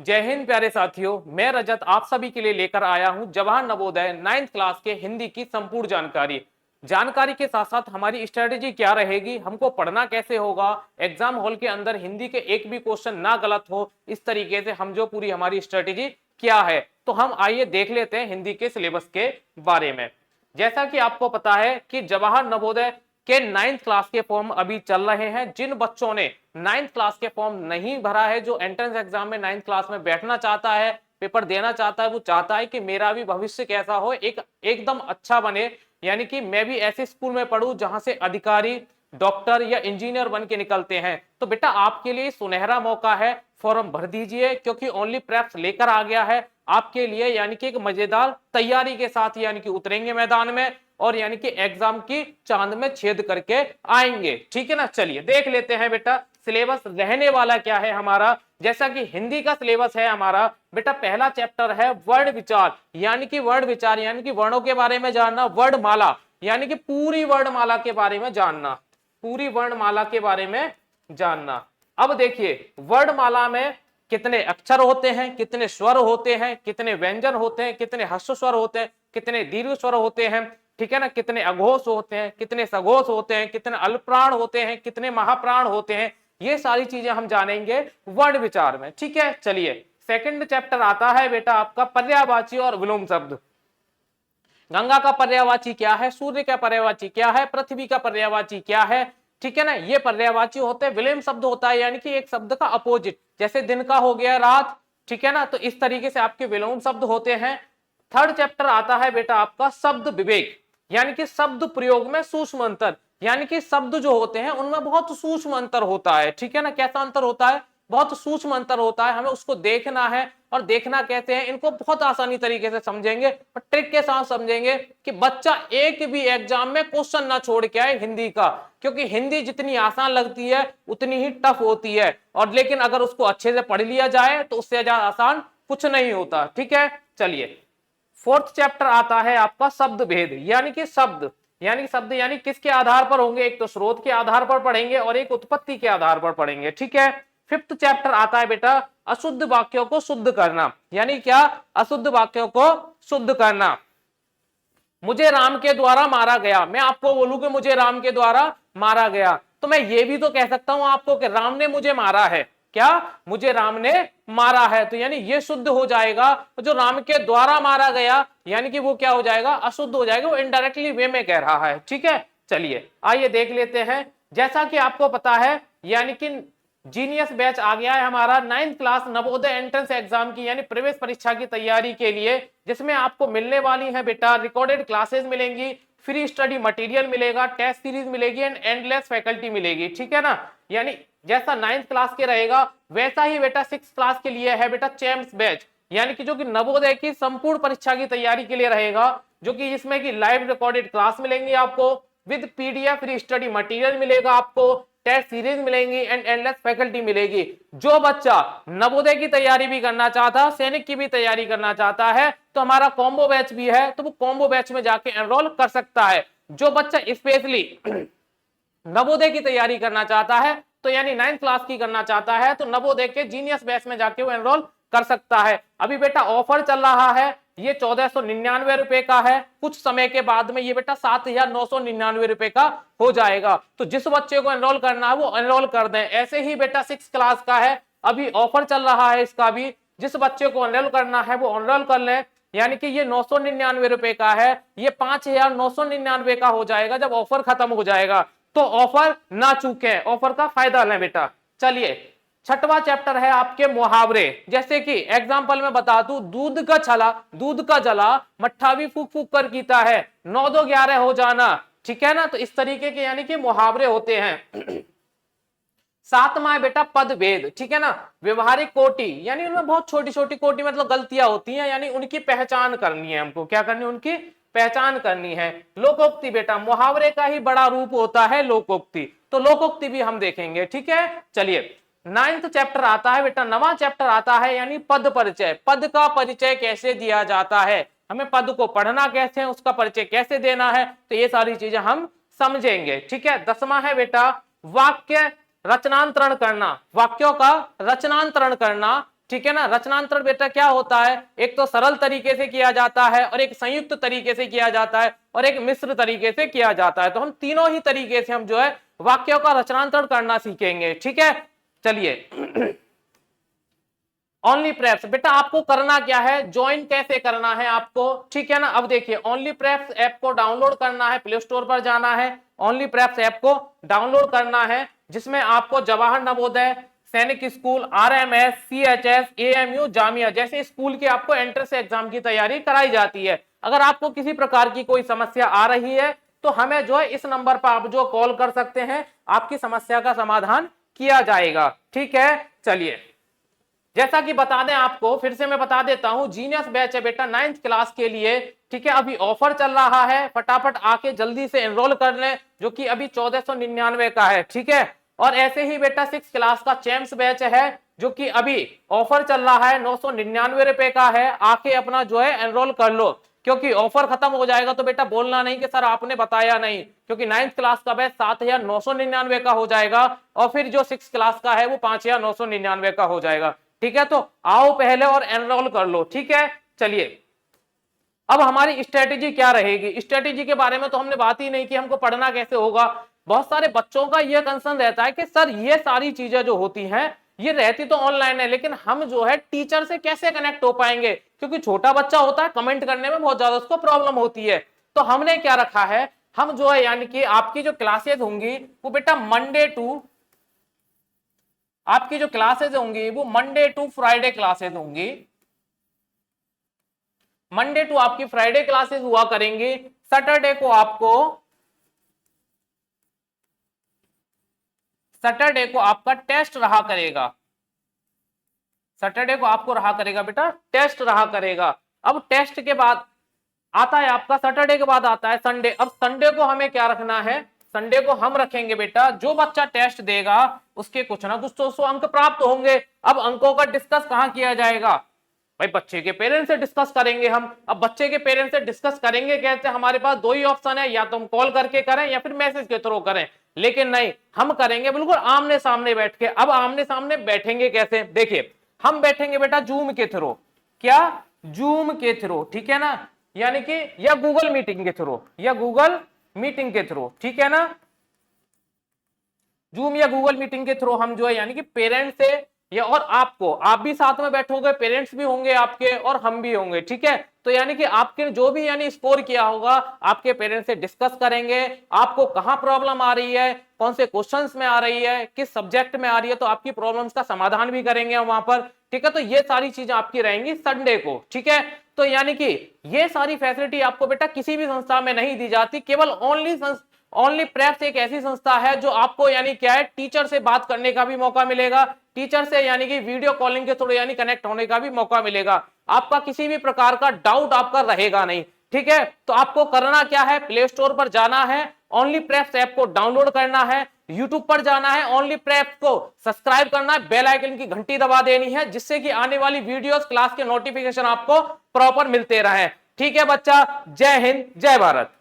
जय हिंद प्यारे साथियों, मैं रजत आप सभी के लिए लेकर आया हूं जवाहर नवोदय 9th क्लास के हिंदी की संपूर्ण जानकारी के साथ साथ हमारी स्ट्रेटेजी क्या रहेगी, हमको पढ़ना कैसे होगा, एग्जाम हॉल के अंदर हिंदी के एक भी क्वेश्चन ना गलत हो, इस तरीके से हम जो पूरी हमारी स्ट्रेटेजी क्या है। तो हम आइए देख लेते हैं हिंदी के सिलेबस के बारे में। जैसा कि आपको पता है कि जवाहर नवोदय के 9th क्लास के फॉर्म अभी चल रहे हैं। जिन बच्चों ने 9th क्लास के फॉर्म नहीं भरा है, जो एंट्रेंस एग्जाम में 9th क्लास में बैठना चाहता है, पेपर देना चाहता है, वो चाहता है कि मेरा भी भविष्य कैसा हो, एकदम अच्छा बने, यानी कि मैं भी ऐसे स्कूल में पढ़ूं जहां से अधिकारी, डॉक्टर या इंजीनियर बन के निकलते हैं। तो बेटा आपके लिए सुनहरा मौका है, फॉर्म भर दीजिए, क्योंकि ओनली प्रेप्स लेकर आ गया है आपके लिए, यानी कि एक मजेदार तैयारी के साथ यानी कि उतरेंगे मैदान में और यानी कि एग्जाम की चांद में छेद करके आएंगे। ठीक है ना, चलिए देख लेते हैं बेटा सिलेबस रहने वाला क्या है हमारा। जैसा कि हिंदी का सिलेबस है हमारा बेटा, पहला चैप्टर है वर्ण विचार, यानी कि वर्ण विचार यानी कि वर्णों के बारे में जानना, वर्णमाला यानी कि पूरी वर्णमाला के बारे में जानना, पूरी वर्णमाला के बारे में जानना। अब देखिए वर्णमाला में कितने अक्षर होते हैं, कितने स्वर होते हैं, कितने व्यंजन होते हैं, कितने ह्रस्व स्वर होते हैं, कितने दीर्घ स्वर होते हैं, ठीक है ना, कितने अघोष होते हैं, कितने सघोष होते हैं, कितने अल्पप्राण होते हैं, कितने महाप्राण होते हैं, ये सारी चीजें हम जानेंगे वर्ण विचार में। ठीक है, चलिए सेकंड चैप्टर आता है बेटा आपका पर्यायवाची और विलोम शब्द। गंगा का पर्यायवाची क्या है, सूर्य का पर्यायवाची क्या है, पृथ्वी का पर्यायवाची क्या है, ठीक है ना, ये पर्यायवाची होते हैं। विलोम शब्द होता है यानी कि एक शब्द का अपोजिट, जैसे दिन का हो गया रात, ठीक है ना, तो इस तरीके से आपके विलोम शब्द होते हैं। थर्ड चैप्टर आता है बेटा आपका शब्द विवेक, यानी कि शब्द प्रयोग में सूक्ष्म अंतर, यानी कि शब्द जो होते हैं उनमें बहुत सूक्ष्म अंतर होता है। ठीक है ना, कैसा अंतर होता है, बहुत सूक्ष्म अंतर होता है, हमें उसको देखना है। और देखना कैसे है, इनको बहुत आसानी तरीके से समझेंगे और ट्रिक के साथ समझेंगे कि बच्चा एक भी एग्जाम में क्वेश्चन ना छोड़ के आए हिंदी का, क्योंकि हिंदी जितनी आसान लगती है उतनी ही टफ होती है, और लेकिन अगर उसको अच्छे से पढ़ लिया जाए तो उससे ज्यादा आसान कुछ नहीं होता। ठीक है, चलिए फोर्थ चैप्टर आता है आपका शब्द भेद, यानी कि शब्द यानी किसके आधार पर होंगे, एक तो स्रोत के आधार पर पढ़ेंगे और एक उत्पत्ति के आधार पर पढ़ेंगे। ठीक है, फिफ्थ चैप्टर आता है बेटा अशुद्ध वाक्यों को शुद्ध करना, यानी क्या, अशुद्ध वाक्यों को शुद्ध करना। मुझे राम के द्वारा मारा गया, मैं आपको बोलूं कि मुझे राम के द्वारा मारा गया, तो मैं ये भी तो कह सकता हूं आपको कि राम ने मुझे मारा है, क्या, मुझे राम ने मारा है, तो यानी ये शुद्ध हो जाएगा। जो राम के द्वारा मारा गया यानी कि वो क्या हो जाएगा, अशुद्ध हो जाएगा, वो इनडायरेक्टली वे में कह रहा है। ठीक है, चलिए आइए देख लेते हैं। जैसा कि आपको पता है यानी कि जीनियस बैच आ गया है हमारा 9th class Navodaya entrance exam की, यानी प्रवेश परीक्षा की तैयारी के लिए, जिसमें आपको मिलने वाली है बेटा रिकॉर्डेड क्लासेस मिलेंगी, फ्री स्टडी मटेरियल मिलेगा, टेस्ट सीरीज मिलेगी एंड एंडलेस फैकल्टी मिलेगी। ठीक है ना, यानी जैसा 9th क्लास के रहेगा वैसा ही बेटा 6th क्लास के लिए है बेटा चैम्प्स बैच, यानी कि जो कि नवोदय की संपूर्ण परीक्षा की तैयारी के लिए रहेगा, जो कि जिसमें कि लाइव रिकॉर्डेड क्लास मिलेंगी आपको, with PDF free study material मिलेगा आपको, टेस्ट सीरीज मिलेंगी एंड एंडलेस फैकल्टी मिलेगी। जो बच्चा नवोदय की तैयारी भी करना चाहता है, सैनिक की भी तैयारी करना चाहता है, तो हमारा कॉम्बो बैच भी है, तो वो कॉम्बो बैच में जाके एनरोल कर सकता है। जो बच्चा स्पेशली नवोदय की तैयारी करना चाहता है, तो यानी 9th क्लास की करना चाहता है, तो नवोदय के जीनियस बैच में जाके वो एनरोल कर सकता है। अभी बेटा ऑफर चल रहा है, ये 1499 रुपए का है, कुछ समय के बाद में ये बेटा 7999 रुपए का हो जाएगा। तो जिस बच्चे को एनरोल करना है वो एनरोल कर दें। ऐसे ही बेटा 6th क्लास का है, अभी ऑफर चल रहा है इसका भी, जिस बच्चे को एनरोल करना है वो एनरोल कर ले, यानी कि ये 999 रुपए का है, ये 5999 का हो जाएगा जब ऑफर खत्म हो जाएगा। तो ऑफर ना चूकें, ऑफर का फायदा लें बेटा। चलिए छठवां चैप्टर है आपके मुहावरे, जैसे कि एग्जांपल में बता दूं, दूध का जला मट्ठा भी फूक फूक कर पीता है, 9 2 11 हो जाना। ठीक है ना, तो इस तरीके के यानी कि मुहावरे होते हैं। सातवां है बेटा पद भेद, ठीक है ना, व्यवहारिक कोटि, यानी उनमें बहुत छोटी छोटी कोटि मतलब गलतियां होती हैं, यानी उनकी पहचान करनी है हमको, क्या करनी है, उनकी पहचान करनी है। लोकोक्ति बेटा मुहावरे का ही बड़ा रूप होता है लोकोक्ति, तो लोकोक्ति भी हम देखेंगे। ठीक है, चलिए 9th चैप्टर आता है बेटा, 9वां चैप्टर आता है यानी पद परिचय, पद का परिचय कैसे दिया जाता है, हमें पद को पढ़ना कैसे है, उसका परिचय कैसे देना है, तो ये सारी चीजें हम समझेंगे। ठीक है, 10वां है बेटा वाक्य रचनांतरण करना, वाक्यों का रचनांतरण करना, ठीक है ना। रचनांतरण बेटा क्या होता है, एक तो सरल तरीके से किया जाता है और एक संयुक्त तरीके से किया जाता है और एक मिश्र तरीके से किया जाता है। तो हम तीनों ही तरीके से हम जो है वाक्यों का रचनांतरण करना सीखेंगे, ठीक है। चलिए ओनली प्रेप्स बेटा आपको करना क्या है, ज्वाइन कैसे करना है आपको, ठीक है ना। अब देखिए ओनली प्रेप्स ऐप को डाउनलोड करना है, प्ले स्टोर पर जाना है, ओनली प्रेप्स ऐप को डाउनलोड करना है, जिसमें आपको जवाहर नवोदय सैनिक school, RMS, CHS, AMU, Jamia जैसे स्कूल की आपको एंट्रेंस एग्जाम की तैयारी कराई जाती है। अगर आपको किसी प्रकार की कोई समस्या आ रही है तो हमें जो है इस नंबर पर आप जो कॉल कर सकते हैं, आपकी समस्या का समाधान किया जाएगा, ठीक है। चलिए जैसा कि बता दें आपको, फिर से मैं बता देता हूं, जीनियस बैच है बेटा 9th क्लास के लिए, ठीक है। अभी ऑफर चल रहा है, फटाफट आके जल्दी से एनरोल कर लें, जो कि अभी 1499 का है, ठीक है। और ऐसे ही बेटा 6th क्लास का चैम्प्स बैच है, जो कि अभी ऑफर चल रहा है, 999 रुपए का है। आके अपना जो है एनरोल कर लो, क्योंकि ऑफर खत्म हो जाएगा तो बेटा बोलना नहीं कि सर आपने बताया नहीं, क्योंकि 9th क्लास का बैच 7999 का हो जाएगा और फिर जो 6th क्लास का है वो 5999 का हो जाएगा, ठीक है। तो आओ पहले और एनरोल कर लो, ठीक है। चलिए अब हमारी स्ट्रेटेजी क्या रहेगी, स्ट्रेटेजी के बारे में तो हमने बात ही नहीं की, हमको पढ़ना कैसे होगा। बहुत सारे बच्चों का यह कंसर्न रहता है कि सर ये सारी चीजें जो होती हैं ये रहती तो ऑनलाइन है, लेकिन हम जो है टीचर से कैसे कनेक्ट हो पाएंगे, क्योंकि छोटा बच्चा होता है, कमेंट करने में बहुत ज्यादा उसको प्रॉब्लम होती है। तो हमने क्या रखा है, हम जो है यानी कि आपकी जो क्लासेज होंगी वो बेटा आपकी जो क्लासेज होंगी वो मंडे टू फ्राइडे क्लासेज होंगी, मंडे टू आपकी फ्राइडे क्लासेज हुआ करेंगी। सैटरडे को आपका टेस्ट रहा करेगा, सैटरडे को आपको रहा करेगा बेटा टेस्ट रहा करेगा। अब टेस्ट के बाद आता है आपका, सैटरडे के बाद आता है संडे। अब संडे को हमें क्या रखना है, संडे को हम रखेंगे बेटा जो बच्चा टेस्ट देगा उसके कुछ ना कुछ तो उसको अंक प्राप्त होंगे। अब अंकों का डिस्कस कहां किया जाएगा, भाई बच्चे के पेरेंट्स से डिस्कस करेंगे हम। अब बच्चे के पेरेंट्स से डिस्कस करेंगे कहते हैं, हमारे पास दो ही ऑप्शन है, या तो हम कॉल करके करें या फिर मैसेज के थ्रू करें, लेकिन नहीं, हम करेंगे बिल्कुल आमने सामने बैठ के। अब आमने सामने बैठेंगे कैसे, देखिए हम बैठेंगे बेटा जूम के थ्रू, क्या जूम के थ्रू, ठीक है ना, यानी कि या गूगल मीटिंग के थ्रू, या गूगल मीटिंग के थ्रू, ठीक है ना। जूम या गूगल मीटिंग के थ्रू हम जो है यानी कि पेरेंट्स से या और आपको, आप भी साथ में बैठोगे, पेरेंट्स भी होंगे आपके और हम भी होंगे, ठीक है। तो यानी कि आपके जो भी यानी स्कोर किया होगा आपके पेरेंट्स से डिस्कस करेंगे, आपको कहां प्रॉब्लम आ रही है, कौन से क्वेश्चंस में आ रही है, किस सब्जेक्ट में आ रही है, तो आपकी प्रॉब्लम्स का समाधान भी करेंगे हम वहां पर, ठीक है। तो ये सारी चीजें आपकी रहेंगी संडे को, ठीक है। तो यानी कि ये सारी फैसिलिटी आपको बेटा किसी भी संस्था में नहीं दी जाती, केवल ओनली प्रेप्स एक ऐसी संस्था है जो आपको यानी क्या है टीचर से बात करने का भी मौका मिलेगा, टीचर से यानी कि वीडियो कॉलिंग के थ्रू यानी कनेक्ट होने का भी मौका मिलेगा, आपका किसी भी प्रकार का डाउट आपका रहेगा नहीं, ठीक है। तो आपको करना क्या है, प्ले स्टोर पर जाना है, ओनली प्रेप्स ऐप को डाउनलोड करना है, यूट्यूब पर जाना है, ओनली प्रेप्स को सब्सक्राइब करना है, बेल आइकन की घंटी दबा देनी है, जिससे कि आने वाली वीडियोस क्लास के नोटिफिकेशन आपको प्रॉपर मिलते रहे, ठीक है बच्चा। जय हिंद, जय भारत।